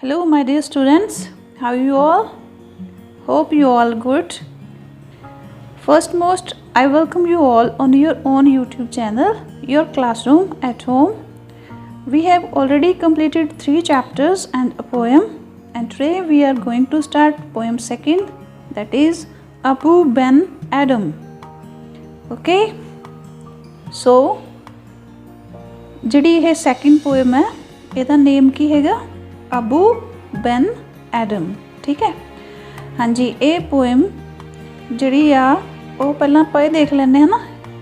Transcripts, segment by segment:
Hello my dear students, how are you all? Hope you all good. First most, I welcome you all on your own YouTube channel, Your Classroom at Home. We have already completed 3 chapters and a poem, and today we are going to start poem second, that is Abu Ben Adam. Okay, so ਜਿਹੜੀ ਇਹ second poem ਹੈ ਇਹਦਾ ਨੇਮ ਕੀ ਹੈਗਾ ਅਬੂ Ben Adam. ਠੀਕ ਹੈ, ਹਾਂਜੀ ਇਹ poem ਜਿਹੜੀ ਆ ਉਹ ਪਹਿਲਾਂ ਆਪਾਂ ਇਹ ਦੇਖ ਲੈਂਦੇ ਹਾਂ ਨਾ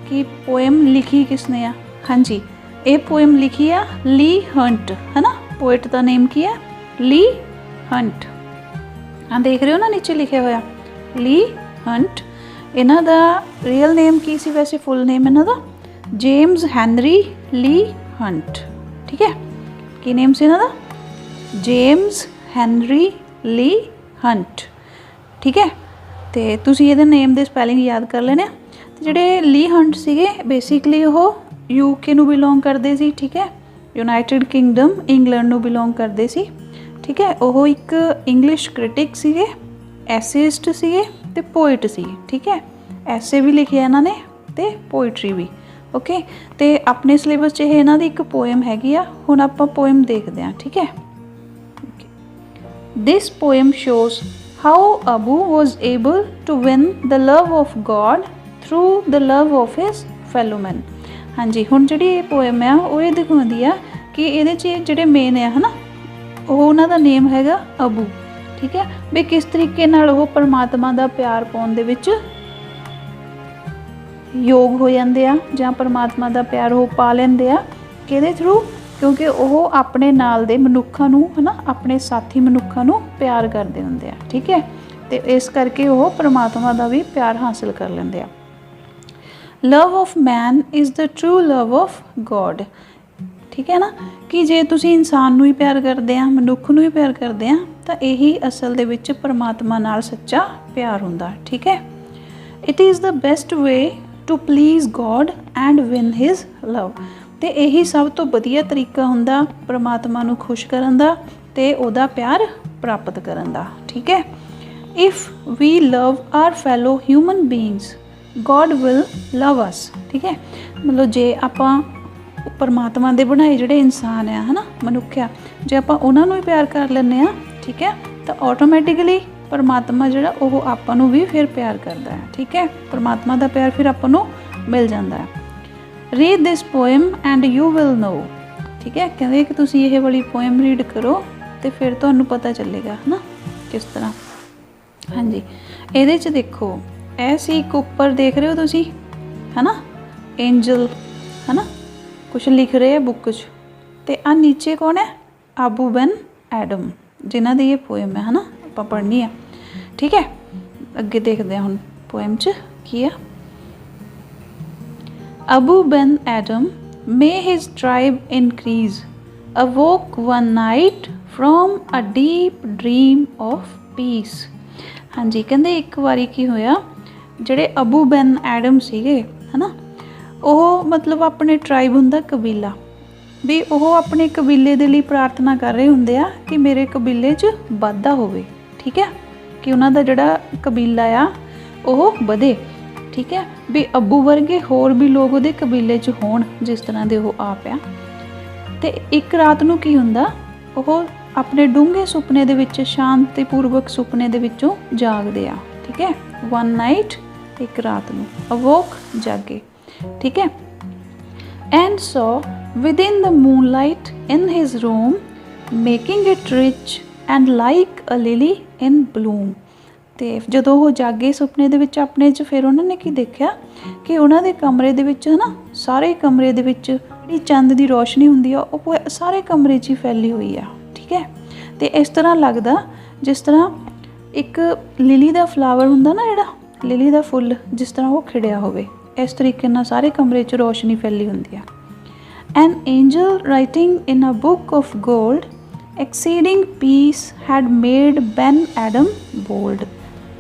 ਕਿ ਪੋਇਮ ਲਿਖੀ ਕਿਸਨੇ ਆ। ਹਾਂਜੀ ਇਹ ਪੋਇਮ ਲਿਖੀ ਆ ਲੀ ਹੰਟ, ਹੈ ਨਾ। ਪੋਇਟ ਦਾ ਨੇਮ ਕੀ ਹੈ ਲੀ ਹੰਟ। ਹਾਂ ਦੇਖ ਰਹੇ ਹੋ ਨਾ ਨੀਚੇ ਲਿਖਿਆ ਹੋਇਆ ਲੀ ਹੰਟ। ਇਹਨਾਂ ਦਾ ਰੀਅਲ ਨੇਮ ਕੀ ਸੀ ਵੈਸੇ, ਫੁੱਲ ਨੇਮ ਇਹਨਾਂ ਦਾ ਜੇਮਸ ਹੈਨਰੀ ਲੀ ਹੰਟ। ਠੀਕ ਹੈ, ਕੀ ਨੇਮ ਸੀ ਇਹਨਾਂ ਦਾ ਜੇਮਸ ਹੈਨਰੀ ਲੀ ਹੰਟ। ਠੀਕ ਹੈ, ਅਤੇ ਤੁਸੀਂ ਇਹਦੇ ਨੇਮ ਦੇ ਸਪੈਲਿੰਗ ਯਾਦ ਕਰ ਲੈਣੇ ਆ। ਅਤੇ ਜਿਹੜੇ ਲੀ ਹੰਟ ਸੀਗੇ ਬੇਸਿਕਲੀ ਉਹ UK ਨੂੰ ਬਿਲੋਂਗ ਕਰਦੇ ਸੀ। ਠੀਕ ਹੈ, ਯੂਨਾਈਟਿਡ ਕਿੰਗਡਮ ਇੰਗਲੈਂਡ ਨੂੰ ਬਿਲੋਂਗ ਕਰਦੇ ਸੀ। ਠੀਕ ਹੈ, ਉਹ ਇੱਕ ਇੰਗਲਿਸ਼ ਕ੍ਰਿਟਿਕ ਸੀਗੇ, ਐਸੇਇਸਟ ਸੀਗੇ ਅਤੇ ਪੋਇਟ ਸੀ। ਠੀਕ ਹੈ, ਐਸੇ ਵੀ ਲਿਖਿਆ ਇਹਨਾਂ ਨੇ ਅਤੇ ਪੋਇਟਰੀ ਵੀ। ਓਕੇ, ਅਤੇ ਆਪਣੇ ਸਿਲੇਬਸ 'ਚ ਇਹ ਇਹਨਾਂ ਦੀ ਇੱਕ ਪੋਇਮ ਹੈਗੀ ਆ। ਹੁਣ ਆਪਾਂ ਪੋਇਮ ਦੇਖਦੇ ਹਾਂ। ਠੀਕ ਹੈ, this poem shows how Abou was able to win the love of God through the love of his fellow man. ਹਾਂਜੀ, ਹੁਣ ਜਿਹੜੀ ਇਹ ਪੋਇਮ ਆ ਉਹ ਇਹ ਦਿਖਾਉਂਦੀ ਆ ਕਿ ਇਹਦੇ 'ਚ ਜਿਹੜੇ ਮੇਨ ਆ ਹੈ ਨਾ ਉਹ ਉਹਨਾਂ ਦਾ ਨੇਮ ਹੈਗਾ ਅਬੂ। ਠੀਕ ਹੈ, ਵੀ ਕਿਸ ਤਰੀਕੇ ਨਾਲ ਉਹ ਪਰਮਾਤਮਾ ਦਾ ਪਿਆਰ ਪਾਉਣ ਦੇ ਵਿੱਚ ਯੋਗ ਹੋ ਜਾਂਦੇ ਆ ਜਾਂ ਪਰਮਾਤਮਾ ਦਾ ਪਿਆਰ ਉਹ ਪਾ ਲੈਂਦੇ ਆ। ਕਿਹਦੇ ਥਰੂ? ਕਿਉਂਕਿ ਉਹ ਆਪਣੇ ਨਾਲ ਦੇ ਮਨੁੱਖਾਂ ਨੂੰ ਹੈ ਨਾ, ਆਪਣੇ ਸਾਥੀ ਮਨੁੱਖਾਂ ਨੂੰ ਪਿਆਰ ਕਰਦੇ ਹੁੰਦੇ ਆ। ਠੀਕ ਹੈ, ਅਤੇ ਇਸ ਕਰਕੇ ਉਹ ਪਰਮਾਤਮਾ ਦਾ ਵੀ ਪਿਆਰ ਹਾਸਿਲ ਕਰ ਲੈਂਦੇ ਆ। ਲਵ of man is the true love of God. ਠੀਕ ਹੈ ਨਾ, ਕਿ ਜੇ ਤੁਸੀਂ ਇਨਸਾਨ ਨੂੰ ਹੀ ਪਿਆਰ ਕਰਦੇ ਆ, ਮਨੁੱਖ ਨੂੰ ਹੀ ਪਿਆਰ ਕਰਦੇ ਆ, ਤਾਂ ਇਹੀ ਅਸਲ ਦੇ ਵਿੱਚ ਪਰਮਾਤਮਾ ਨਾਲ ਸੱਚਾ ਪਿਆਰ ਹੁੰਦਾ। ਠੀਕ ਹੈ, it is the best way to please God and win his love. ਅਤੇ ਇਹੀ ਸਭ ਤੋਂ ਵਧੀਆ ਤਰੀਕਾ ਹੁੰਦਾ ਪਰਮਾਤਮਾ ਨੂੰ ਖੁਸ਼ ਕਰਨ ਦਾ ਅਤੇ ਉਹਦਾ ਪਿਆਰ ਪ੍ਰਾਪਤ ਕਰਨ ਦਾ। ਠੀਕ ਹੈ, if we love our fellow human beings God will love us. ਠੀਕ ਹੈ, ਮਤਲਬ ਜੇ ਆਪਾਂ ਪਰਮਾਤਮਾ ਦੇ ਬਣਾਏ ਜਿਹੜੇ ਇਨਸਾਨ ਆ ਹੈ ਨਾ, ਮਨੁੱਖ ਆ, ਜੇ ਆਪਾਂ ਉਹਨਾਂ ਨੂੰ ਹੀ ਪਿਆਰ ਕਰ ਲੈਂਦੇ ਹਾਂ, ਠੀਕ ਹੈ, ਤਾਂ ਆਟੋਮੈਟਿਕਲੀ ਪਰਮਾਤਮਾ ਜਿਹੜਾ ਉਹ ਆਪਾਂ ਨੂੰ ਵੀ ਫਿਰ ਪਿਆਰ ਕਰਦਾ ਹੈ। ਠੀਕ ਹੈ, ਪਰਮਾਤਮਾ ਦਾ ਪਿਆਰ ਫਿਰ ਆਪਾਂ ਨੂੰ ਮਿਲ ਜਾਂਦਾ ਹੈ। Read this poem and you will know. ਠੀਕ ਹੈ, ਕਹਿੰਦੇ ਕਿ ਤੁਸੀਂ ਇਹ ਵਾਲੀ ਪੋਇਮ ਰੀਡ ਕਰੋ ਅਤੇ ਫਿਰ ਤੁਹਾਨੂੰ ਪਤਾ ਚੱਲੇਗਾ ਹੈ ਨਾ ਕਿਸ ਤਰ੍ਹਾਂ। ਹਾਂਜੀ, ਇਹਦੇ 'ਚ ਦੇਖੋ ਇਹ ਸੀ ਇੱਕ ਉੱਪਰ ਦੇਖ ਰਹੇ ਹੋ ਤੁਸੀਂ ਹੈ ਨਾ ਐਂਜਲ ਹੈ ਨਾ, ਕੁਛ ਲਿਖ ਰਹੇ ਆ ਬੁੱਕ 'ਚ, ਅਤੇ ਆਹ ਨੀਚੇ ਕੌਣ ਹੈ ਅਬੂ ਬੈਨ ਐਡਮ, ਜਿਨ੍ਹਾਂ ਦੀ ਇਹ ਪੋਇਮ ਹੈ ਨਾ ਆਪਾਂ ਪੜ੍ਹਨੀ ਆ। ਠੀਕ ਹੈ, ਅੱਗੇ ਦੇਖਦੇ ਹਾਂ ਹੁਣ ਪੋਇਮ 'ਚ ਕੀ ਆ। Abou Ben Adhem may his tribe increase awoke one night from a deep dream of peace. ਹਾਂਜੀ, ਕਹਿੰਦੇ ਇੱਕ ਵਾਰੀ ਕੀ ਹੋਇਆ, ਜਿਹੜੇ ਅਬੂ ਬੈਨ ਐਡਮ ਸੀਗੇ ਹੈ ਨਾ, ਉਹ ਮਤਲਬ ਆਪਣੇ ਟਰਾਈਬ ਹੁੰਦਾ ਕਬੀਲਾ, ਵੀ ਉਹ ਆਪਣੇ ਕਬੀਲੇ ਦੇ ਲਈ ਪ੍ਰਾਰਥਨਾ ਕਰ ਰਹੇ ਹੁੰਦੇ ਆ ਕਿ ਮੇਰੇ ਕਬੀਲੇ 'ਚ ਵਾਧਾ ਹੋਵੇ। ਠੀਕ ਹੈ, ਕਿ ਉਹਨਾਂ ਦਾ ਜਿਹੜਾ ਕਬੀਲਾ ਆ ਉਹ ਵਧੇ। ਠੀਕ ਹੈ, ਵੀ ਅੱਬੂ ਵਰਗੇ ਹੋਰ ਵੀ ਲੋਕ ਉਹਦੇ ਕਬੀਲੇ 'ਚ ਹੋਣ ਜਿਸ ਤਰ੍ਹਾਂ ਦੇ ਉਹ ਆਪ ਆ। ਅਤੇ ਇੱਕ ਰਾਤ ਨੂੰ ਕੀ ਹੁੰਦਾ, ਉਹ ਆਪਣੇ ਡੂੰਘੇ ਸੁਪਨੇ ਦੇ ਵਿੱਚ ਸ਼ਾਂਤੀਪੂਰਵਕ ਸੁਪਨੇ ਦੇ ਵਿੱਚੋਂ ਜਾਗਦੇ ਆ। ਠੀਕ ਹੈ, ਵਨ ਨਾਈਟ, ਇੱਕ ਰਾਤ ਨੂੰ, ਅਵੋਕ ਜਾਗੇ। ਠੀਕ ਹੈ, and saw within the moonlight in his room making it rich and like a lily in bloom. ਅਤੇ ਜਦੋਂ ਉਹ ਜਾਗੇ ਸੁਪਨੇ ਦੇ ਵਿੱਚ ਆਪਣੇ 'ਚ, ਫਿਰ ਉਹਨਾਂ ਨੇ ਕੀ ਦੇਖਿਆ ਕਿ ਉਹਨਾਂ ਦੇ ਕਮਰੇ ਦੇ ਵਿੱਚ ਹੈ ਨਾ, ਸਾਰੇ ਕਮਰੇ ਦੇ ਵਿੱਚ ਜਿਹੜੀ ਚੰਦ ਦੀ ਰੋਸ਼ਨੀ ਹੁੰਦੀ ਆ ਉਹ ਸਾਰੇ ਕਮਰੇ 'ਚ ਹੀ ਫੈਲੀ ਹੋਈ ਆ। ਠੀਕ ਹੈ, ਅਤੇ ਇਸ ਤਰ੍ਹਾਂ ਲੱਗਦਾ ਜਿਸ ਤਰ੍ਹਾਂ ਇੱਕ ਲਿਲੀ ਦਾ ਫਲਾਵਰ ਹੁੰਦਾ ਨਾ, ਜਿਹੜਾ ਲਿਲੀ ਦਾ ਫੁੱਲ ਜਿਸ ਤਰ੍ਹਾਂ ਉਹ ਖਿੜਿਆ ਹੋਵੇ, ਇਸ ਤਰੀਕੇ ਨਾਲ ਸਾਰੇ ਕਮਰੇ 'ਚ ਰੋਸ਼ਨੀ ਫੈਲੀ ਹੁੰਦੀ ਆ। An angel writing in a book of gold exceeding peace had made Ben Adhem bold.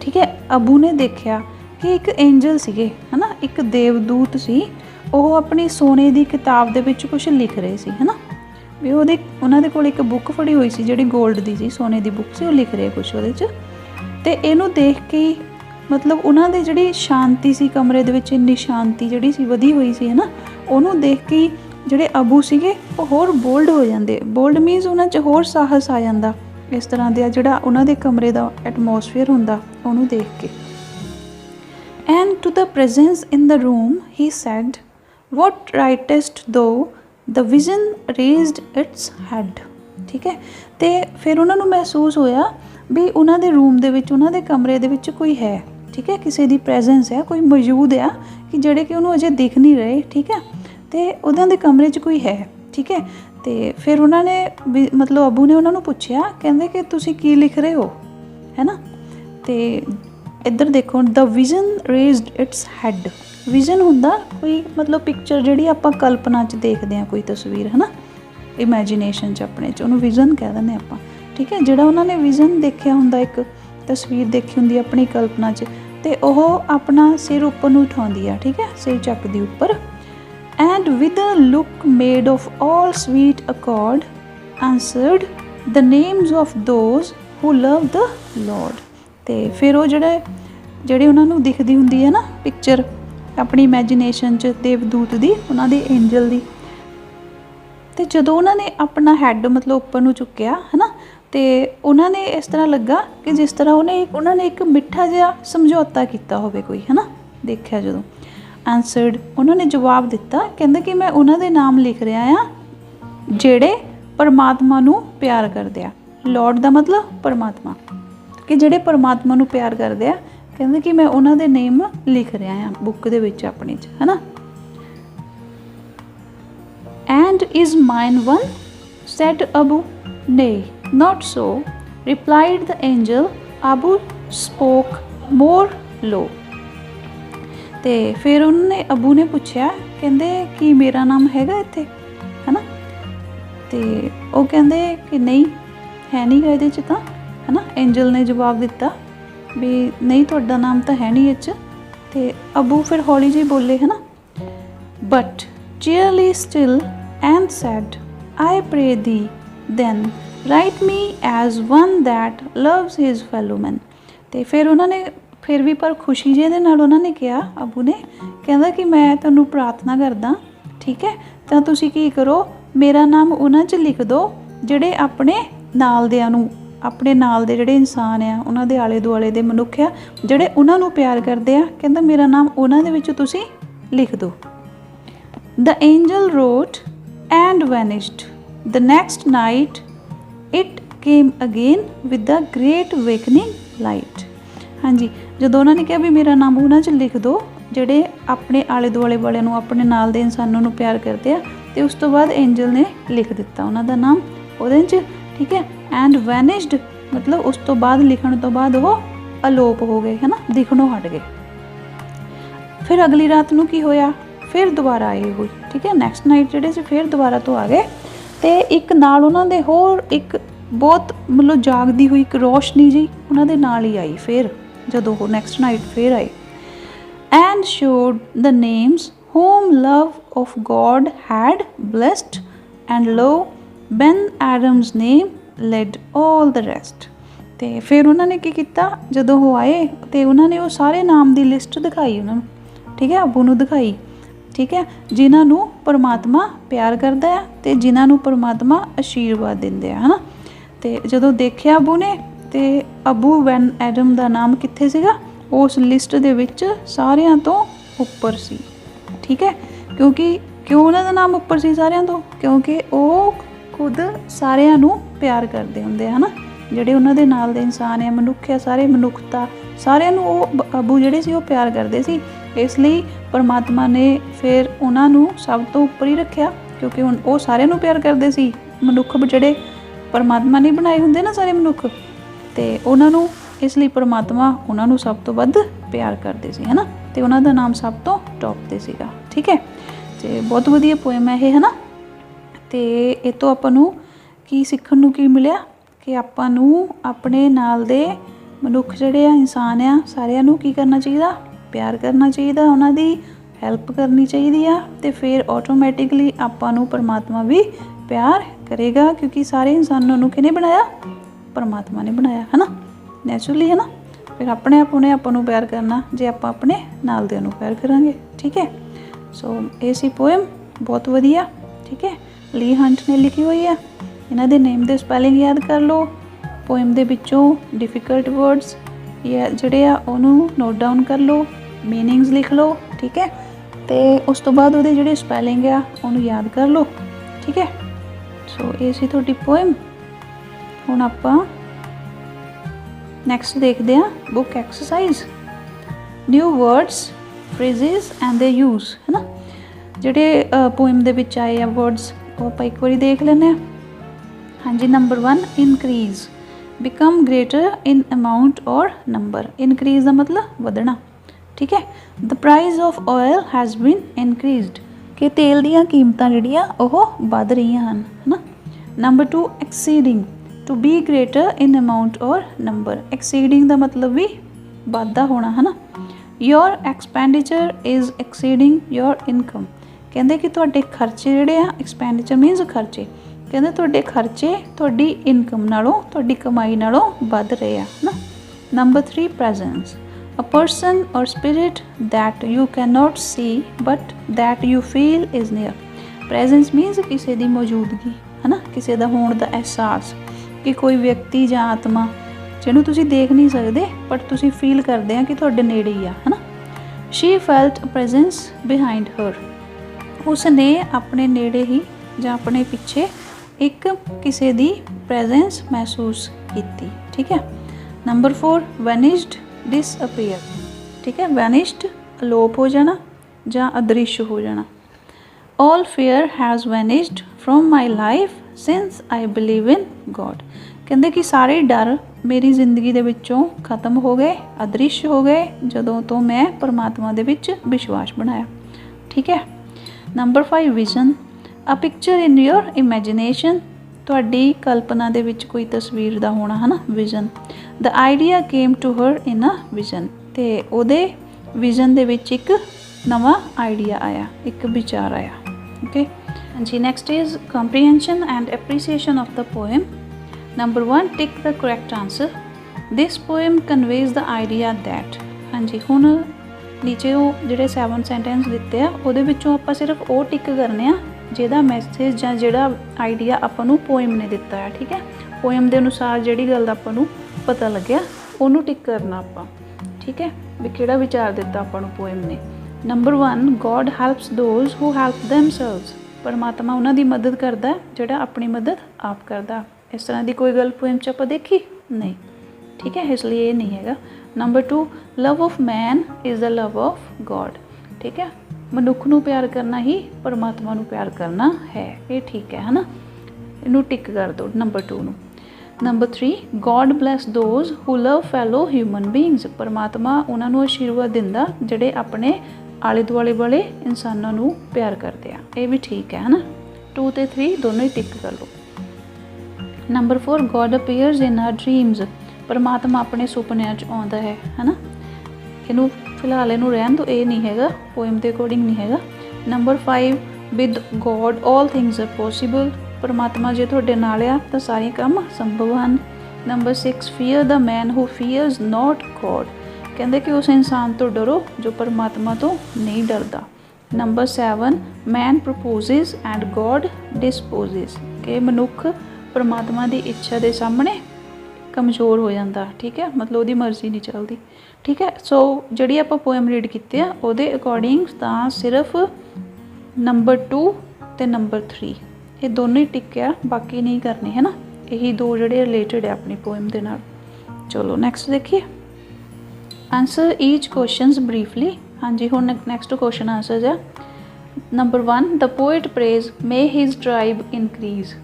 ਠੀਕ ਹੈ, ਅਬੂ ਨੇ ਦੇਖਿਆ ਕਿ ਇੱਕ ਏਂਜਲ ਸੀਗੇ ਹੈ ਨਾ, ਇੱਕ ਦੇਵਦੂਤ ਸੀ, ਉਹ ਆਪਣੀ ਸੋਨੇ ਦੀ ਕਿਤਾਬ ਦੇ ਵਿੱਚ ਕੁਛ ਲਿਖ ਰਹੇ ਸੀ ਹੈ ਨਾ, ਵੀ ਉਹਨਾਂ ਦੇ ਕੋਲ ਇੱਕ ਬੁੱਕ ਫੜੀ ਹੋਈ ਸੀ ਜਿਹੜੀ 골ਡ ਦੀ ਸੀ, ਸੋਨੇ ਦੀ ਬੁੱਕ ਸੀ, ਉਹ ਲਿਖ ਰਹੇ ਕੁਛ ਉਹਦੇ 'ਚ। ਤੇ ਇਹਨੂੰ ਦੇਖ ਕੇ ਹੀ ਮਤਲਬ ਉਹਨਾਂ ਦੀ ਜਿਹੜੀ ਸ਼ਾਂਤੀ ਸੀ ਕਮਰੇ ਦੇ ਵਿੱਚ, ਇੰਨੀ ਸ਼ਾਂਤੀ ਜਿਹੜੀ ਸੀ ਵਧੀ ਹੋਈ ਸੀ ਹੈ ਨਾ, ਉਹਨੂੰ ਦੇਖ ਕੇ ਹੀ ਜਿਹੜੇ ਅਬੂ ਸੀਗੇ ਉਹ ਹੋਰ ਬੋਲਡ ਹੋ ਜਾਂਦੇ। ਬੋਲਡ ਮੀਨਸ ਉਹਨਾਂ 'ਚ ਹੋਰ ਸਾਹਸ ਆ ਜਾਂਦਾ ਇਸ ਤਰ੍ਹਾਂ ਦਾ ਜਿਹੜਾ ਉਹਨਾਂ ਦੇ ਕਮਰੇ ਦਾ ਐਟਮੋਸਫੀਅਰ ਹੁੰਦਾ ਉਹਨੂੰ ਦੇਖ ਕੇ। And to the presence in the room he said, what rightest though the vision raised its head। ਠੀਕ ਹੈ, ਤੇ ਫਿਰ ਉਹਨਾਂ ਨੂੰ ਮਹਿਸੂਸ ਹੋਇਆ ਵੀ ਉਹਨਾਂ ਦੇ ਰੂਮ ਦੇ ਵਿੱਚ, ਉਹਨਾਂ ਦੇ ਕਮਰੇ ਦੇ ਵਿੱਚ ਕੋਈ ਹੈ। ਠੀਕ ਹੈ, ਕਿਸੇ ਦੀ ਪ੍ਰੈਜ਼ੈਂਸ ਹੈ, ਕੋਈ ਮੌਜੂਦ ਆ ਕਿ ਜਿਹੜੇ ਕਿ ਉਹਨੂੰ ਅਜੇ ਦਿਖ ਨਹੀਂ ਰਹੇ। ਠੀਕ ਹੈ, ਤੇ ਉਹਨਾਂ ਦੇ ਕਮਰੇ 'ਚ ਕੋਈ ਹੈ। ਠੀਕ ਹੈ, ਤੇ ਫਿਰ ਉਹਨਾਂ ਨੇ ਵੀ ਮਤਲਬ ਅਬੂ ਨੇ ਉਹਨਾਂ ਨੂੰ ਪੁੱਛਿਆ, ਕਹਿੰਦੇ ਕਿ ਤੁਸੀਂ ਕੀ ਲਿਖ ਰਹੇ ਹੋ, ਹੈ ਨਾ। ਤੇ ਇੱਧਰ ਦੇਖੋ, the vision raised its head. Vision ਹੁੰਦਾ ਕੋਈ ਮਤਲਬ ਪਿਕਚਰ ਜਿਹੜੀ ਆਪਾਂ ਕਲਪਨਾ 'ਚ ਦੇਖਦੇ ਹਾਂ, ਕੋਈ ਤਸਵੀਰ ਹੈ ਨਾ, ਇਮੈਜੀਨੇਸ਼ਨ 'ਚ ਆਪਣੇ 'ਚ, ਉਹਨੂੰ ਵਿਜ਼ਨ ਕਹਿ ਦਿੰਦੇ ਆਪਾਂ। ਠੀਕ ਹੈ, ਜਿਹੜਾ ਉਹਨਾਂ ਨੇ ਵਿਜ਼ਨ ਦੇਖਿਆ ਹੁੰਦਾ, ਇੱਕ ਤਸਵੀਰ ਦੇਖੀ ਹੁੰਦੀ ਆਪਣੀ ਕਲਪਨਾ 'ਚ, ਤੇ ਉਹ ਆਪਣਾ ਸਿਰ ਉੱਪਰ ਨੂੰ ਉਠਾਉਂਦੀ ਆ। ਠੀਕ ਹੈ, ਸਿਰ ਚੱਕਦੀ ਉੱਪਰ। And with a look made of all sweet accord answered the names of those who love the Lord. ਤੇ ਫਿਰ ਉਹ ਜਿਹੜੇ ਉਹਨਾਂ ਨੂੰ ਦਿਖਦੀ ਹੁੰਦੀ ਹੈ ਨਾ ਪਿਕਚਰ ਆਪਣੀ ਇਮੈਜੀਨੇਸ਼ਨ 'ਚ, ਦੇਵਦੂਤ ਦੀ, ਉਹਨਾਂ ਦੇ ਐਂਜਲ ਦੀ। ਤੇ ਜਦੋਂ ਉਹਨਾਂ ਨੇ ਆਪਣਾ ਹੈੱਡ ਮਤਲਬ ਉੱਪਰ ਨੂੰ ਚੁੱਕਿਆ ਹੈ ਨਾ, ਤੇ ਉਹਨਾਂ ਨੇ ਇਸ ਤਰ੍ਹਾਂ ਲੱਗਾ ਕਿ ਜਿਸ ਤਰ੍ਹਾਂ ਉਹਨਾਂ ਨੇ ਇੱਕ ਮਿੱਠਾ ਜਿਹਾ ਸਮਝੌਤਾ ਕੀਤਾ ਹੋਵੇ ਕੋਈ, ਹੈ ਨਾ। ਦੇਖਿਆ ਜਦੋਂ ਆਂਸਰਡ, ਉਹਨਾਂ ਨੇ ਜਵਾਬ ਦਿੱਤਾ, ਕਹਿੰਦੇ ਕਿ ਮੈਂ ਉਹਨਾਂ ਦੇ ਨਾਮ ਲਿਖ ਰਿਹਾ ਆ ਜਿਹੜੇ ਪਰਮਾਤਮਾ ਨੂੰ ਪਿਆਰ ਕਰਦੇ ਆ। ਲੋਰਡ ਦਾ ਮਤਲਬ ਪਰਮਾਤਮਾ, ਕਿ ਜਿਹੜੇ ਪਰਮਾਤਮਾ ਨੂੰ ਪਿਆਰ ਕਰਦੇ ਆ। ਕਹਿੰਦੇ ਕਿ ਮੈਂ ਉਹਨਾਂ ਦੇ ਨੇਮ ਲਿਖ ਰਿਹਾ ਆ ਬੁੱਕ ਦੇ ਵਿੱਚ ਆਪਣੀ 'ਚ, ਹੈ ਨਾ। And is mine one said Abu. ਨਹੀਂ, not so, replied the angel। Abu spoke more low। ਤੇ ਫਿਰ ਉਹਨੇ ਅਬੂ ਨੇ ਪੁੱਛਿਆ, ਕਹਿੰਦੇ ਕਿ ਮੇਰਾ ਨਾਮ ਹੈਗਾ ਇੱਥੇ, ਹੈ ਨਾ। ਤੇ ਉਹ ਕਹਿੰਦੇ ਕਿ ਨਹੀਂ, ਹੈ ਨਹੀਂ ਗਾ ਇਹਦੇ 'ਚ ਤਾਂ, ਹੈ ਨਾ। ਐਂਜਲ ਨੇ ਜਵਾਬ ਦਿੱਤਾ ਵੀ ਨਹੀਂ, ਤੁਹਾਡਾ ਨਾਮ ਤਾਂ ਹੈ ਨਹੀਂ ਇਹ 'ਚ। ਤੇ ਅਬੂ ਫਿਰ ਹੌਲੀ ਜਿਹੀ ਬੋਲੇ, ਹੈ ਨਾ, but cheerily still and said, I pray thee then write me as one that loves his fellow man। ਤੇ ਫਿਰ ਉਹਨਾਂ ਨੇ ਫਿਰ ਵੀ ਪਰ ਖੁਸ਼ੀ ਜਿਹੇ ਦੇ ਨਾਲ ਉਹਨਾਂ ਨੇ ਕਿਹਾ, ਅਬੂ ਨੇ ਕਹਿੰਦਾ ਕਿ ਮੈਂ ਤੁਹਾਨੂੰ ਪ੍ਰਾਰਥਨਾ ਕਰਦਾ, ਠੀਕ ਹੈ, ਤਾਂ ਤੁਸੀਂ ਕੀ ਕਰੋ, ਮੇਰਾ ਨਾਮ ਉਹਨਾਂ 'ਚ ਲਿਖ ਦਿਓ ਜਿਹੜੇ ਆਪਣੇ ਨਾਲ ਦਿਆਂ ਨੂੰ, ਆਪਣੇ ਨਾਲ ਦੇ ਜਿਹੜੇ ਇਨਸਾਨ ਆ, ਉਹਨਾਂ ਦੇ ਆਲੇ ਦੁਆਲੇ ਦੇ ਮਨੁੱਖ ਆ ਜਿਹੜੇ ਉਹਨਾਂ ਨੂੰ ਪਿਆਰ ਕਰਦੇ ਆ। ਕਹਿੰਦਾ ਮੇਰਾ ਨਾਮ ਉਹਨਾਂ ਦੇ ਵਿੱਚ ਤੁਸੀਂ ਲਿਖ ਦਿਓ। The angel wrote and vanished। The next night it came again with the great awakening light। ਹਾਂਜੀ, ਜਦੋਂ ਉਹਨਾਂ ਨੇ ਕਿਹਾ ਵੀ ਮੇਰਾ ਨਾਮ ਉਹਨਾਂ 'ਚ ਲਿਖ ਦਿਓ ਜਿਹੜੇ ਆਪਣੇ ਆਲੇ ਦੁਆਲੇ ਵਾਲਿਆਂ ਨੂੰ, ਆਪਣੇ ਨਾਲ ਦੇ ਇਨਸਾਨਾਂ ਨੂੰ ਪਿਆਰ ਕਰਦੇ ਆ, ਤੇ ਉਸ ਤੋਂ ਬਾਅਦ ਐਂਜਲ ਨੇ ਲਿਖ ਦਿੱਤਾ ਉਹਨਾਂ ਦਾ ਨਾਮ ਉਹਦੇ 'ਚ। ਠੀਕ ਹੈ, ਐਂਡ ਵੈਨਿਸ਼ਡ ਮਤਲਬ ਉਸ ਤੋਂ ਬਾਅਦ, ਲਿਖਣ ਤੋਂ ਬਾਅਦ ਉਹ ਅਲੋਪ ਹੋ ਗਏ, ਹੈ ਨਾ, ਦਿਖਣੋਂ ਹਟ ਗਏ। ਫਿਰ ਅਗਲੀ ਰਾਤ ਨੂੰ ਕੀ ਹੋਇਆ, ਫਿਰ ਦੁਬਾਰਾ ਆਏ ਉਹ। ਠੀਕ ਹੈ, ਨੈਕਸਟ ਨਾਈਟ ਜਿਹੜੇ ਸੀ ਫਿਰ ਦੁਬਾਰਾ ਤੋਂ ਆ ਗਏ, ਤੇ ਇੱਕ ਨਾਲ ਉਹਨਾਂ ਦੇ ਹੋਰ ਇੱਕ ਬਹੁਤ ਮਤਲਬ ਜਾਗਦੀ ਹੋਈ ਇੱਕ ਰੋਸ਼ਨੀ ਜੀ ਉਹਨਾਂ ਦੇ ਨਾਲ ਹੀ ਆਈ। ਫਿਰ ਜਦੋਂ ਉਹ ਨੈਕਸਟ ਨਾਈਟ ਫਿਰ ਆਏ, and showed the names whom love of God had blessed, and lo, Ben Adam's name led all the rest। ਤੇ ਫਿਰ ਉਹਨਾਂ ਨੇ ਕੀ ਕੀਤਾ, ਜਦੋਂ ਉਹ ਆਏ ਤੇ ਉਹਨਾਂ ਨੇ ਉਹ ਸਾਰੇ ਨਾਮ ਦੀ ਲਿਸਟ ਦਿਖਾਈ ਉਹਨਾਂ ਨੂੰ। ਠੀਕ ਹੈ, ਅਬੂ ਨੂੰ ਦਿਖਾਈ। ਠੀਕ ਹੈ, ਜਿਨ੍ਹਾਂ ਨੂੰ ਪਰਮਾਤਮਾ ਪਿਆਰ ਕਰਦਾ ਹੈ ਤੇ ਜਿਨ੍ਹਾਂ ਨੂੰ ਪਰਮਾਤਮਾ ਆਸ਼ੀਰਵਾਦ ਦਿੰਦੇ ਆ, ਹੈ ਨਾ। ਤੇ ਜਦੋਂ ਦੇਖਿਆ ਅਬੂ ਨੇ, ਤੇ ਅਬੂ ਬੈਨ ਐਡਮ ਦਾ ਨਾਮ ਕਿੱਥੇ ਸੀਗਾ, ਉਸ ਲਿਸਟ ਦੇ ਵਿੱਚ ਸਾਰਿਆਂ ਤੋਂ ਉੱਪਰ ਸੀ। ਠੀਕ ਹੈ, ਕਿਉਂ ਉਹਨਾਂ ਦਾ ਨਾਮ ਉੱਪਰ ਸੀ ਸਾਰਿਆਂ ਤੋਂ, ਕਿਉਂਕਿ ਉਹ ਖੁਦ ਸਾਰਿਆਂ ਨੂੰ ਪਿਆਰ ਕਰਦੇ ਹੁੰਦੇ ਆ, ਹੈ ਨਾ। ਜਿਹੜੇ ਉਹਨਾਂ ਦੇ ਨਾਲ ਦੇ ਇਨਸਾਨ ਆ, ਮਨੁੱਖ ਆ, ਸਾਰੇ ਮਨੁੱਖਤਾ, ਸਾਰਿਆਂ ਨੂੰ ਉਹ ਅਬੂ ਜਿਹੜੇ ਸੀ ਉਹ ਪਿਆਰ ਕਰਦੇ ਸੀ। ਇਸ ਲਈ ਪਰਮਾਤਮਾ ਨੇ ਫਿਰ ਉਹਨਾਂ ਨੂੰ ਸਭ ਤੋਂ ਉੱਪਰ ਹੀ ਰੱਖਿਆ, ਕਿਉਂਕਿ ਹੁਣ ਉਹ ਸਾਰਿਆਂ ਨੂੰ ਪਿਆਰ ਕਰਦੇ ਸੀ। ਮਨੁੱਖ ਜਿਹੜੇ ਪਰਮਾਤਮਾ ਨੇ ਬਣਾਏ ਹੁੰਦੇ ਨਾ ਸਾਰੇ ਮਨੁੱਖ, ਤੇ ਉਹਨਾਂ ਨੂੰ ਇਸ ਲਈ ਪਰਮਾਤਮਾ ਉਹਨਾਂ ਨੂੰ ਸਭ ਤੋਂ ਵੱਧ ਪਿਆਰ ਕਰਦੇ ਸੀ, ਹੈ ਨਾ। ਤੇ ਉਹਨਾਂ ਦਾ ਨਾਮ ਸਭ ਤੋਂ ਟੌਪ 'ਤੇ ਸੀਗਾ। ਠੀਕ ਹੈ, ਤੇ ਬਹੁਤ ਵਧੀਆ ਪੋਇਮ ਹੈ ਇਹ, ਹੈ ਨਾ। ਤੇ ਇਹ ਤੋਂ ਆਪਾਂ ਨੂੰ ਕੀ ਸਿੱਖਣ ਨੂੰ ਕੀ ਮਿਲਿਆ, ਕਿ ਆਪਾਂ ਨੂੰ ਆਪਣੇ ਨਾਲ ਦੇ ਮਨੁੱਖ ਜਿਹੜੇ ਆ, ਇਨਸਾਨ ਆ, ਸਾਰਿਆਂ ਨੂੰ ਕੀ ਕਰਨਾ ਚਾਹੀਦਾ, ਪਿਆਰ ਕਰਨਾ ਚਾਹੀਦਾ, ਉਹਨਾਂ ਦੀ ਹੈਲਪ ਕਰਨੀ ਚਾਹੀਦੀ ਆ, ਤੇ ਫਿਰ ਆਟੋਮੈਟਿਕਲੀ ਆਪਾਂ ਨੂੰ ਪਰਮਾਤਮਾ ਵੀ ਪਿਆਰ करेगा, क्योंकि सारे इंसानों को किने बनाया? परमात्मा ने बनाया है ना, नैचुरली है ना। फिर अपने आप उन्हें अपन प्यार करना जे आप अपने नाल दे प्यार करांगे। ठीक है, सो ये सी पोएम, बहुत वधिया। ठीक है, ली हंट ने लिखी हुई है। इन्हां दे नेम दे स्पैलिंग याद कर लो। पोएम दे विचों डिफिकल्ट वर्ड्स या जिहड़े आ उहनूं नोट डाउन कर लो, मीनिंग्स लिख लो। ठीक है, तो उस तो बाद उहदे जिहड़े स्पैलिंग आ उहनूं याद कर लो। ठीक है, सो ये सी तुहाडी पोएम। हुण आपां नैक्सट देखते हैं book exercise, new words, phrases and they use है ना। जिहड़े पोएम दे विच आए आ वर्ड्स वो आपां एक बारी देख लैंदे हां। हाँ जी, number 1 increase, become greater in amount और नंबर। इनक्रीज का मतलब वधना। ठीक है, the price of oil has been increased, कि तेल दीयां कीमतां जिहड़ियां ओह वध रहीआं हन है ना। Number 2 exceeding, to be greater in amount और नंबर। एक्सीडिंग का मतलब भी वाधा होना है ना। Your expenditure is exceeding your income, कहते कि तुहाडे खर्चे जिहड़े आ, एक्सपैंडिचर मीनस खर्चे, कहते तुहाडे खर्चे तुहाडी इनकम नालों, तुहाडी कमाई नालों वध रहे आ ना। Number 3 presence, a person or spirit that you can not see but that you feel is near. Presence means किसी की मौजूदगी है ना, किसी का होने का एहसास, कि कोई व्यक्ति या आत्मा जिन्हों तुसी देख नहीं सकते बट तुसी फील करते हैं कि तुहाडे नेड़े ही आ है ना। She felt a presence behind her, उसने अपने नेड़े ही या अपने पीछे एक किसी दी प्रेजेंस महसूस की। ठीक है, नंबर 4 वैनिश्ड, डिसअपीयर। ठीक है, वैनिश्ड अलोप हो जाना या अदृश्य हो जाना। All fair has vanished from my life since I believe in God, कहते कि सारे डर मेरी जिंदगी दे विचों खत्म हो गए, अदृश्य हो गए जदों तो मैं परमात्मा दे विच विश्वास बनाया। ठीक है, number 5 vision, a picture in your imagination, तुहाडी कल्पना दे विच कोई तस्वीर दा होना है ना, vision. The idea came to her in a vision, ते ओदे विजन दे विच एक नवा आइडिया आया, एक विचार आया। ओके जी, next is comprehension and appreciation of the poem. Number 1 tick the correct answer, this poem conveys the idea that. हाँ जी, हुण नीचे वो जिहड़े 7 सेंटेंस दिते आ उहदे विचों आपां सिर्फ वो टिक करने आ जिहदा मैसेज जां जिहड़ा आइडिया आपां नूं पोएम ने दिता है। ठीक है, पोएम के अनुसार जिहड़ी गल दा आपां नूं पता लग्या उहनूं टिक करना आपां। ठीक है, भी किहड़ा विचार दिता आपां नूं पोएम ने। Number 1 God helps those who help themselves, परमात्मा उन्हां दी मदद करदा जिहड़ा अपनी मदद आप करदा। इस तरह की कोई गल पोएम च आपां देखी नहीं। ठीक है, इसलिए ये नहीं हैगा। Number 2 love of man is the love of God. ठीक है, मनुख नूं प्यार करना ही परमात्मा नूं प्यार करना है, ये ठीक है ना, इनू टिक कर दो नंबर 2 नूं। Number 3 God bless those who love fellow human beings, परमात्मा उन्हां नूं आशीर्वाद दिंदा जिहड़े अपने आले दुआले वाले इंसानों नूं प्यार करते हैं, ये भी ठीक है ना। 2 ते 3 दोनों ही टिक कर लो। Number 4 God appears in our dreams, परमात्मा अपने सुपनिਆਂ 'ਚ आउंदा है ना। इनू फिलहाल इनू रहन दो, ये नहीं हैगा पोएम के अकॉर्डिंग नहीं हैगा। Number 5 with God all things are possible, परमात्मा जे तुहाडे नाल आ तां सारे काम संभव हैं। Number 6 fear the man who fears not God, कहते कि उस इंसान तो डरो जो परमात्मा तो नहीं डरदा। Number 7 man proposes and God disposes, कि मनुख परमात्मा की इच्छा के सामने कमज़ोर हो जाता। ठीक है, मतलब उसकी मर्जी नहीं चलती। ठीक है, सो जी आप पोएम रीड किए उहदे अकॉर्डिंग तो सिर्फ नंबर 2 ते नंबर 3 ये दोनों ही टिक आ, बाकी नहीं करने है ना, यही 2 जोड़े रिलेटेड है अपनी पोएम के नाल। चलो नैक्सट देखिए, आंसर ईच क्वेश्चन ब्रीफली। हाँ जी, हुण नैक्सट क्वेश्चन आंसर है। Number 1 the poet praise may his tribe increase,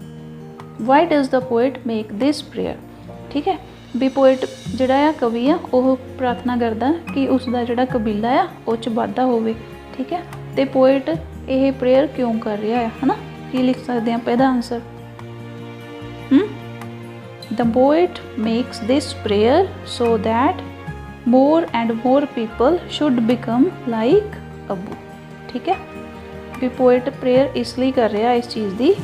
why does the poet make this prayer. ठीक है, भी पोएट जिहड़ा आ कवि आ वह प्रार्थना करता कि उसका जिहड़ा कबीला आ उह च वाधा होवे। ठीक है, तो पोएट यह प्रेयर क्यों कर रहा है ना, की लिख सकते हैं पहला answer. The poet makes this prayer so that more and more people should become like Abu. ठीक है, भी पोएट प्रेयर इसलिए कर रहा इस चीज़ की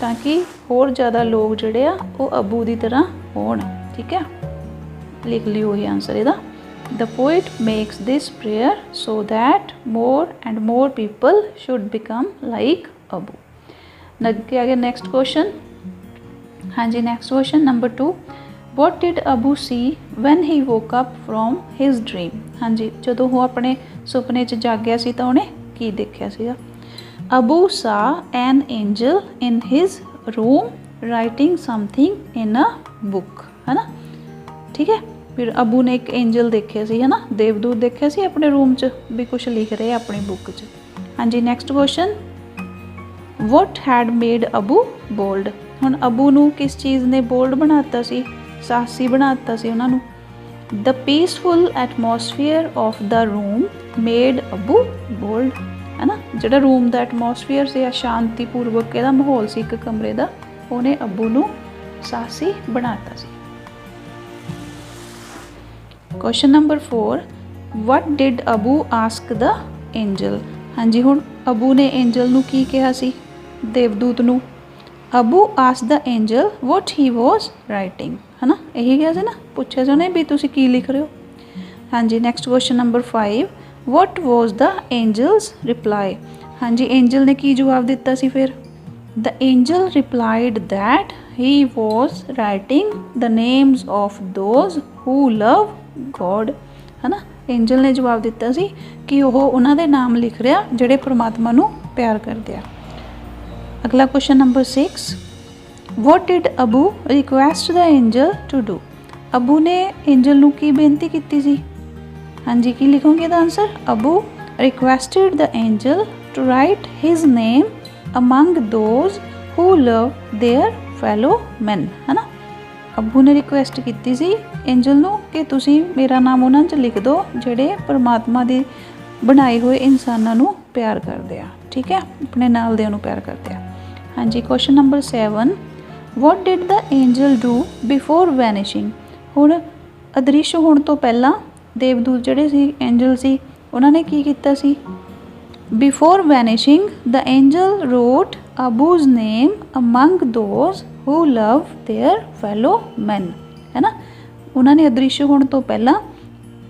ताकि होर ज़्यादा लोग जिहड़े आ वो अबू की तरह होण। ठीक है, लिख लियो ये आंसर इहदा। The poet makes this prayer so that more and more people should become like Abu. अगे आ गया नेक्स्ट क्वेश्चन। हाँ जी, next question number 2। What did Abu see when he woke up from his dream. हाँ जी, जो वो अपने सुपने च जागया सी तो उन्हें की देखा सीगा। अबू सा an angel in his room writing something in a book, है ना। ठीक है, फिर अबू ने एक एंजल देखे सी, है ना, देवदूत देखे सी अपने रूम च भी कुछ लिख रहे अपनी बुक च। हाँ जी, next question. What had made Abu bold. हुण अबू नूं किस चीज़ ने बोल्ड बनाता सी, साहसी बनाता सी उन्होंने। The peaceful atmosphere of the room made Abu bold, है ना। जिहड़ा रूम का एटमोसफेयर से शांतिपूर्वक इहदा माहौल सी एक कमरे का, उन्हें अबू नूं साहसी बनाता सी। Question number 4। What did Abu ask the angel. हाँ जी, हुण अबू ने एंजल नूं की कहा सी, देवदूत नूं। Abu ask the angel what he was writing, है ना, यही कहा से ना, पूछा जाने भी तुसी की लिख रहे हो। हाँ जी, next question number 5। What was the angel's reply. हाँ जी, एंजल ने की जवाब दिता सी फिर। The angel replied that he was writing the names of those who love God, है ना। एंजल ने जवाब दिता सी कि वह उन्होंने नाम लिख रहा जिहड़े परमात्मा नूं प्यार करते हैं। अगला question number 6। What did Abu request the angel to do. Abu ने एंजल नूं की बेनती की सी। हाँ जी, की लिखोगे the answer. Abu requested the angel to write his name among those who love their fellow man, है ना। अबू ने रिक्वेस्ट की सी एंजल नूं कि तुसी मेरा नाम उन्हां च लिख दो जिहड़े परमात्मा दे बनाए हुए इंसानां नूं प्यार करते हैं। ठीक है, अपने नाल दे नूं प्यार करते हैं। हाँ जी, question number 7। What did the angel do before vanishing. हुण अदृश्य होने तो पहला देवदूत जिहड़े सी एंजल सी उन्होंने की कीता सी। Before vanishing the angel wrote Abu's name among those who love their fellow man, है ना। उन्होंने अदृश्य होने तो पहला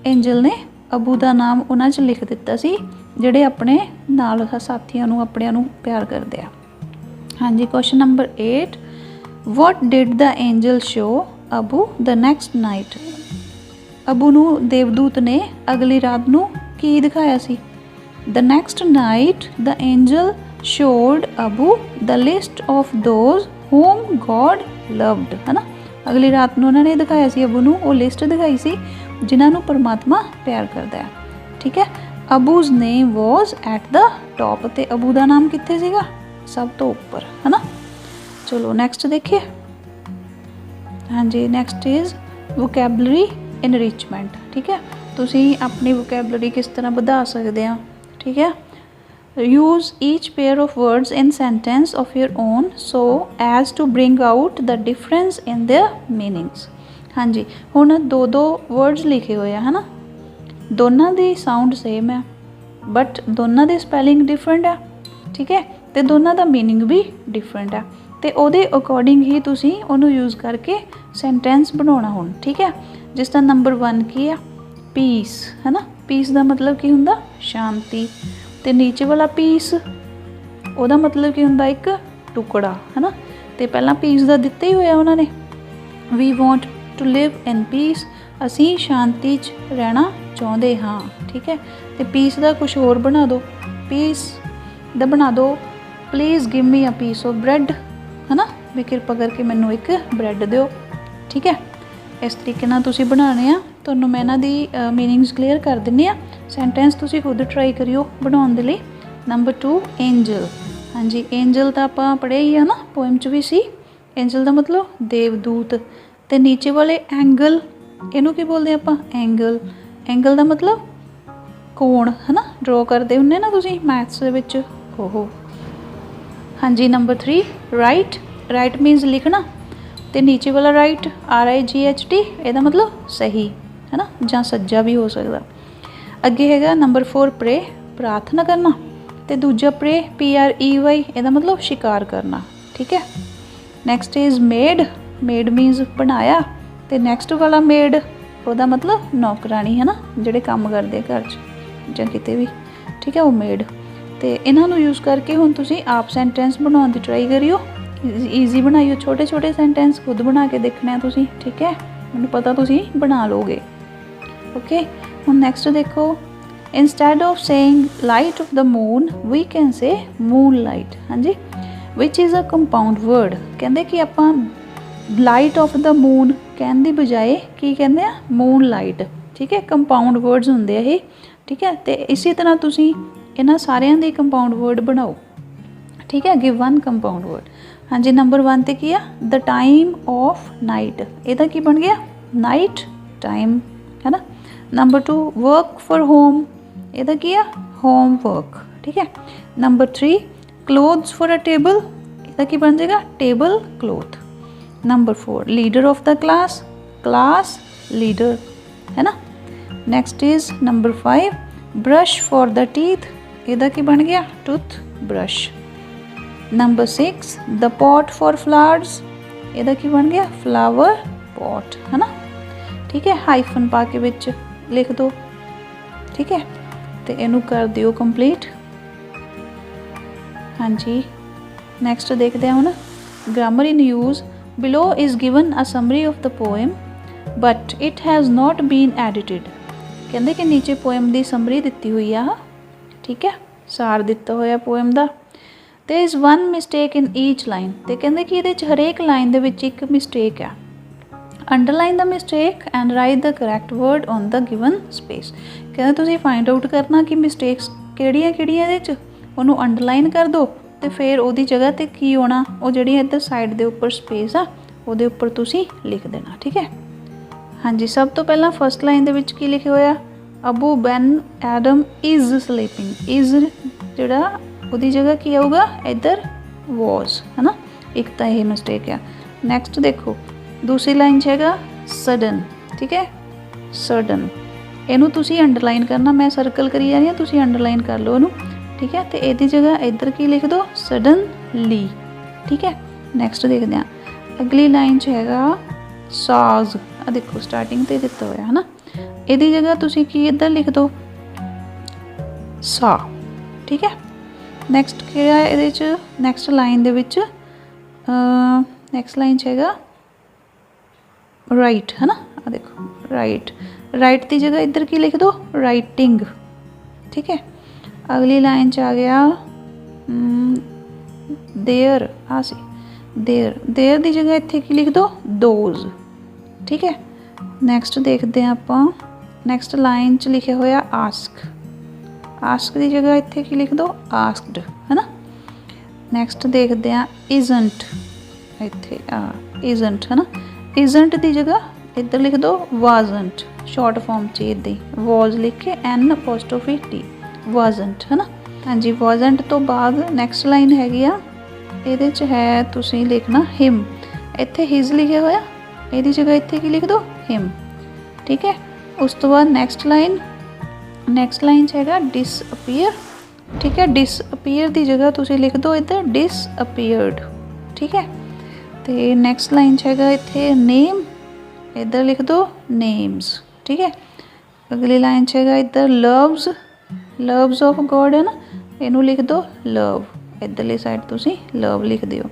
एंजल ने अबू का नाम उन्हां च लिख दिता सी जिहड़े अपने नाल साथियों नूं अपणियां नूं प्यार करते हैं। हाँ जी, question number 8। What did the angel show Abu the next night. Abu नूं देवदूत ने अगली रात नूं की दिखाया सी। The next night the angel showed Abu the list of those whom God loved, है ना। अगली रात नूं उन्होंने दिखाया सी अबू नूं वो लिस्ट दिखाई सी जिन्हां नूं परमात्मा प्यार करता है। ठीक है, Abu's name was at the top, ते अबू का नाम कित्थे सीगा, सब तो ऊपर, है ना। चलो नेक्स्ट देखिए। हाँ जी, नेक्स्ट इज़ वोकैबलरी इनरिचमेंट। ठीक है, तुसी अपनी वोकैबलरी किस तरह बढ़ा सकते हैं। ठीक है, use each pair of words in sentence of your own so as to bring out the difference in their meanings. हाँ जी, हुण दो वर्ड्स लिखे हुए हैं, है ना, दोनों की साउंड सेम है बट दोनों की स्पैलिंग डिफरेंट है। ठीक है, तो दोनों का मीनिंग भी डिफरेंट है, तो ਉਹਦੇ अकॉर्डिंग ही तुसी ਉਹਨੂੰ यूज़ करके सेंटेंस बनाना हुण। ठीक है, जिस तरह नंबर 1 की है पीस, है ना। पीस का मतलब की हुंदा शांति, तो नीचे वाला पीस ਉਹਦਾ मतलब की हुंदा एक टुकड़ा, है ना। तो पहला पीस का दिता ही होया उन्होंने। We want to live in peace, असी शांति च रहना चाहते हाँ। ठीक है, तो पीस का कुछ होर बना दो, पीस दा बना दो please give me a piece of bread, है ना, भी कृपा करके मैनू एक ब्रैड दिओ। ठीक है, इस तरीके नाल तुसीं बनाने आ। तुहानूं मैं इन्हां दी मीनिंग्स क्लीयर कर दिंदी आ। सेंटेंस तुसीं खुद ट्राई करियो बनाउण दे लई। Number 2 angel. हाँ जी, एंजल तो आपां पढ़िया ही है ना, पोएम च भी सी। एंजल का मतलब देवदूत, तो नीचे वाले एंगल, इनू की बोलते आपां एंगल। एंगल का मतलब कोण, है ना, ड्रॉ करते हुन्ने ना तुसीं मैथ्स दे विच ओहो। हाँ जी, नंबर 3 राइट। राइट मीनस लिखना, तो नीचे वाला राइट RIGHT ਇਹਦਾ मतलब सही, है ना, ਜਾਂ सज्जा भी हो सकता। अगे हैगा नंबर 4 प्रे, प्रार्थना करना, तो दूजा प्रे PREY ਇਹਦਾ मतलब शिकार करना। ठीक है। नैक्सट इज़ मेड, मेड मीनस बनाया, तो नैक्सट वाला मेड ਉਹਦਾ मतलब नौकरानी है ना, ਜਿਹੜੇ ਕੰਮ ਕਰਦੇ घर च ਜਾਂ ਕਿਤੇ भी, ठीक है, वो मेड। तो इन्हों यूज़ करके हुण तुसीं आप सेंटेंस बनाउण दी ट्राई करियो, ईजी बनाइयो, छोटे छोटे सेंटेंस खुद बना के देखने तुसीं, ठीक है, मैनूं पता तुसीं बना लोगे। ओके, हुण नैक्सट देखो, instead of saying light of the moon we can say moon light. हाँ जी, which is a compound word. कहते कि आपां लाइट ऑफ द मून कहने की बजाय की कहते हैं मून लाइट, ठीक है, कंपाउंड वर्ड्स होंगे ये, ठीक है। तो इसी तरह तुसीं इन्हां सारियां दे कंपाउंड वर्ड बनाओ, ठीक है। Give one compound word. हाँ जी, नंबर 1 ते की आ द टाइम ऑफ नाइट, इहदा की बन गया नाइट टाइम, है ना। नंबर 2 वर्क फॉर होम, इहदा की आ होम वर्क, ठीक है। Number 3 clothes for a table, इहदा की बन जाएगा tablecloth. Number 4 leader of the class, class leader, है ना। Next is number 5 brush for the teeth, इहदा की बन गया toothbrush. Number 6 the pot for flowers, इहदा की बन गया फ्लावर पॉट, है ना, ठीक है। हाइफन पा के विच लिख दो, ठीक है, तो इनू कर दिओ कंप्लीट। हाँ जी, नैक्सट देखते हैं हुण grammar in use. Below is given a summary of the poem, but it has not been edited। कहते कि नीचे पोएम की समरी दी हुई आ, ठीक है, सार दिता होया पोएम का। There is one mistake in each line, तो कहते कि ये हरेक लाइन दे विच एक मिसटेक है। Underline the mistake and write the correct word on the given space। कहते तुसीं फाइंड आउट करना कि मिसटेक्स किहड़ियां किहड़ियां इहदे च, उहनूं अंडरलाइन कर दो, तो फिर उहदी जगह ते की होना, वो जिहड़ी इधर साइड दे उपर स्पेस आ उहदे उपर तुसीं लिख देना, ठीक है। हाँ जी, सब तो पहला फर्स्ट लाइन दे विच की लिखे होया Abu ban Adam is sleeping, is जिहड़ा उहदी जगह की आऊगा इधर वॉज, है ना, एक तो यही मिसटेक है। नैक्सट देखो दूसरी लाइन च हैगा सडन, ठीक है, सडन, इनू तुसीं अंडरलाइन करना, मैं सर्कल करी जा रही हूँ, तुसीं अंडरलाइन कर लो इनू, ठीक है। तो यदी जगह इधर की लिख दो सडनली, ठीक है। नैक्सट देखते हैं अगली लाइन च हैगा साज, आ देखो स्टार्टिंग ते दिता होया, है ना, यदी जगह तुसीं की इधर लिख दो सा, ठीक है। नैक्सट क्या है इहदे च, नैक्सट लाइन दे विच नैक्सट लाइन च हैगा राइट, है ना, आ देखो राइट, राइट की जगह इधर की लिख दो राइटिंग, ठीक है। अगली लाइन च आ गया देयर, आ सी देयर, देयर की जगह इत्थे की लिख दो दोज, ठीक है। नैक्सट देखते हैं आपां, नैक्सट लाइन च लिखे होया आस्क, आस्क की जगह इत्थे की लिख दो आस्क्ड, है ना। नैक्सट देखते हैं इजंट, इत्थे इजंट, है ना, इजंट की जगह इधर लिख दो वाजंट, शॉर्ट फॉर्म च इदा ही वॉज लिख के एन अपोस्ट्रोफी टी, वाजंट, है ना। हाँ जी, वाजंट तो बाद नैक्सट लाइन हैगी आ, इहदे च है तुसीं लिखना हिम, इत्थे हिज लिखे होया, इहदी जगह इत्थे की लिख दो हिम, ठीक है। उस तो बाद नैक्सट लाइन च हैगा डिसअपीयर, ठीक है, डिसअपीयर की जगह तुसीं लिख दो इधर डिसअपीयर्ड, ठीक है। तो नैक्सट लाइन च हैगा इत्थे नेम, इधर लिख दो नेम्स, ठीक है। अगली लाइन च हैगा इधर लव्स, लव्स ऑफ गॉड, है ना, इनू लिख दो लव, इधरली साइड तुसीं लव लिख दिओ।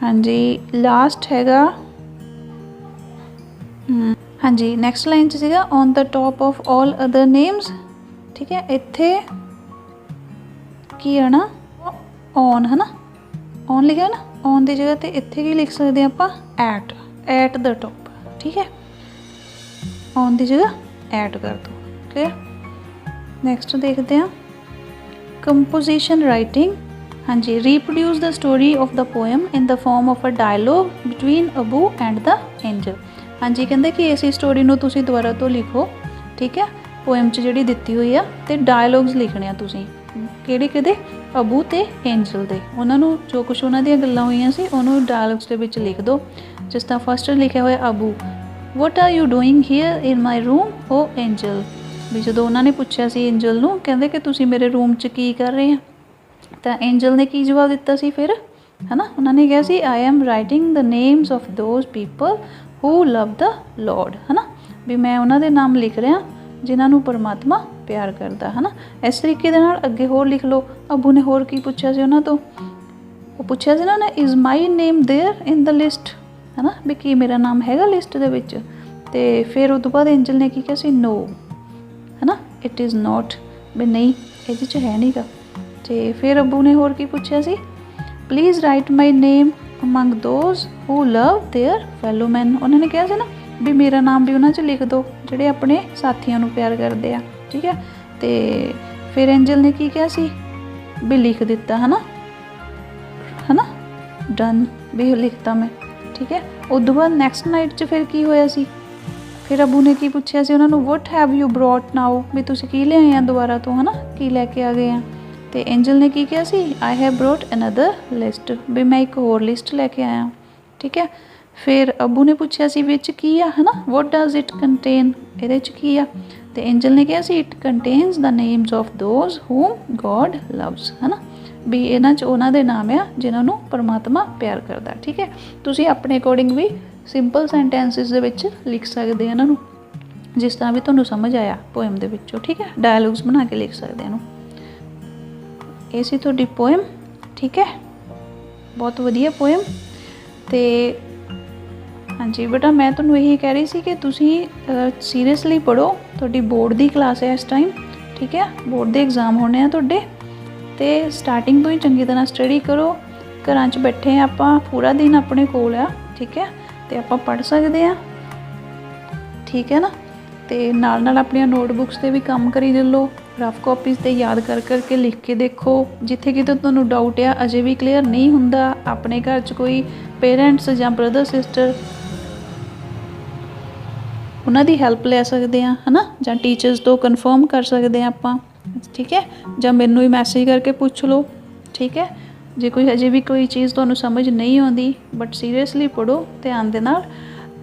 हाँ जी, लास्ट हैगा हाँ जी, नैक्सट लाइन च सीगा on the top of all other names, ठीक है। इत्थे की है ना ऑन, है ना, ऑन लिखा है ना, ऑन की जगह तो इत्थे की लिख सकते हैं आप एट द टॉप, ठीक है, ऑन की जगह ऐड कर दो, क्लियर। नैक्सट देखते हैं कंपोजिशन राइटिंग। हाँ जी, reproduce the story of the poem in the form of a dialogue between Abu and the angel. हाँ जी, कहते कि इस स्टोरी नूं तुसीं दुबारा तो लिखो, ठीक है, पोएम च जिहड़ी दित्ती हुई आ, ते डायलॉग्स लिखने आ तुसीं किहड़े किहदे अबू ते एंजल दे, उन्हां नूं जो कुछ उन्हां दीयां गल्लां होईयां सी उहनूं डायलॉग्स दे विच लिख दो। जिस तरह फस्ट लिखा होया अबू, what are you doing here in my room oh angel, भी जो उन्होंने पूछा सी एंजल नूं, कहंदे कि तुसीं मेरे रूम च की कर रहे हैं, तो एंजल ने की जवाब दिता सी फिर है ना। उन्होंने कहा सी I am writing the names of those people who love the Lord, है ना, भी मैं उन्होंने नाम लिख रहा जिन्होंने परमात्मा प्यार करता, है ना। इस तरीके दे नाल अगे होर लिख लो। अबू ने होर की पूछा सी उन्होंने तो, वो पूछा सी ना is my name there in the list, है ना, भी की मेरा नाम हैगा लिस्ट दे विच। ते फिर उस तो बाद एंजल ने की कहा सी नो, है ना, इट इज़ नॉट, भी नहीं ये च है नहीं गा। तो फिर अबू ने होर की पूछा सी please write my name among those who love their fellow man. उन्होंने कहा सी ना भी मेरा नाम भी उन्होंने लिख दो जोड़े अपने साथियों को प्यार करते हैं, ठीक है। तो फिर एंजल ने की कहा सी भी लिख दिता, है ना, डन, भी लिखता मैं, ठीक है। उस तो बाद नैक्सट नाइट च फिर की होया सी, फिर अबू ने की पूछा सी उन्होंने what have you brought now, भी तुसी की ले आए हैं दोबारा तो, है ना, की लैके आ गए हैं। तो एंजल ने की कहा सी I have brought another list, भी मैं एक होर लिस्ट लैके आया, ठीक है। फिर अबू ने पूछा सी विच की आ, है ना, वट डज इट कंटेन, ये की आ। तो एंजल ने कहा see it contains the names of those whom God loves, है ना, भी इन्हां च उन्हां दे नाम आ जिन्होंने परमात्मा प्यार करता, ठीक है। तुसी अपने अकॉर्डिंग भी सिंपल सेंटेंसिस दे विच लिख सकते हैं इन्हों, जिस तरह भी तुहानूं समझ आया पोएम दे विचों, ठीक है। डायलॉग्स बना के लिख सकते हैं। ये सी तुहाडी पोएम, ठीक है, बहुत वधिया पोएम। तो हाँ जी बेटा मैं तुहानूं यही कह रही सी कि तुसी सीरियसली पढ़ो, तुहाडी बोर्ड की क्लास है इस टाइम, ठीक है, बोर्ड के एग्जाम होने हैं तुहाडे, तो स्टार्टिंग तो ही चंगी तरह स्टडी करो। घरां च बैठे आपां पूरा दिन अपने कोल आ, ठीक है, तो आपां पढ़ सकते हैं, ठीक है ना। तो नाल नाल अपनियां नोटबुक्स ते भी काम करी लो, रफ कॉपीज़ ते याद कर करके लिख के देखो, जिथे किते तुहानूं डाउट आ अजे भी क्लीयर नहीं हुंदा, अपने घर च कोई पेरेंट्स या ब्रदर सिस्टर उन्हां दी हैल्प ले सकते हैं, है ना, जां टीचर्स तो कन्फर्म कर सकते हैं आपां, ठीक है, जां मैनूं ही मैसेज करके पूछ लो, ठीक है। जे कोई अजे भी कोई चीज़ तुहानूं समझ नहीं आती बट सीरियसली पढ़ो ध्यान दे नाल।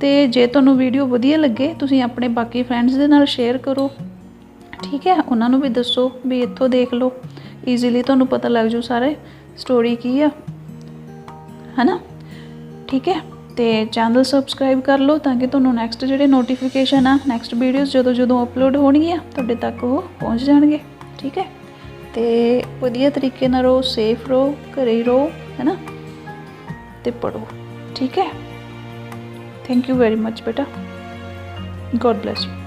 ते जे तुहानूं वीडियो वधिया लगे तुसीं अपने बाकी फ्रेंड्स दे नाल शेयर करो, ठीक है, उन्होंने भी दसो भी इत्थों देख लो, ईजीली तुहानूं पता लग जू सारे स्टोरी की है ना, ठीक है। तो चैनल सबसक्राइब कर लो ताकि तुहानूं नैक्सट जिहड़े नोटिफिकेशन आ नैक्सट वीडियोज़ जो अपलोड होणगियां तुहाडे तक वो पहुँच जाणगे, ठीक है। तो वधिया तरीके नाल रहो, सेफ रहो, घरे ही रहो, है ना, तो पढ़ो, ठीक है। थैंक यू वेरी मच बेटा, गॉड ब्लैस यू।